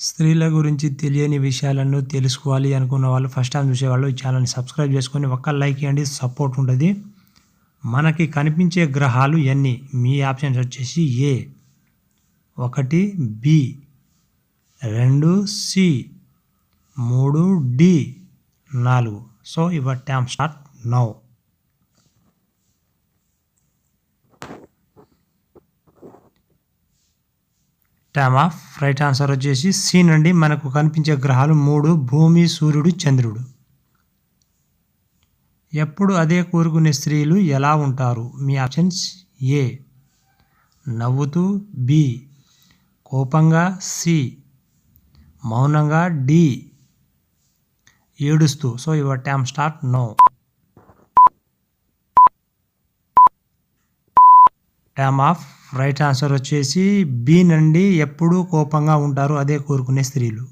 స్త్రీల గురించి తెలియని విషయాలను తెలుసుకోవాలి అనుకున్న వాళ్ళు ఫస్ట్ టైం చూసేవాళ్ళు ఈ ఛానల్ని సబ్స్క్రైబ్ చేసుకొని ఒక్క లైక్ ఇవ్వండి, సపోర్ట్ ఉంటుంది. మనకి కనిపించే గ్రహాలు ఎన్ని? మీ ఆప్షన్స్ వచ్చేసి A 1, B 2, C 3, D 4. So your time start now. Time off. Right answer వచ్చేసి సి నుండి మనకు కనిపించే గ్రహాలు 3: భూమి, సూర్యుడు, చంద్రుడు. ఎప్పుడు అదే కోరుకునే స్త్రీలు ఎలా ఉంటారు? మీ ఆప్షన్స్ ఏ నవ్వుతూ, బి కోపంగా, సి మౌనంగా, డి ఏడుస్తూ. So your time start now. Time off. Right answer వచ్చేసి బి నుండి ఎప్పుడూ కోపంగా ఉంటారు అదే కోరుకునే స్త్రీలు.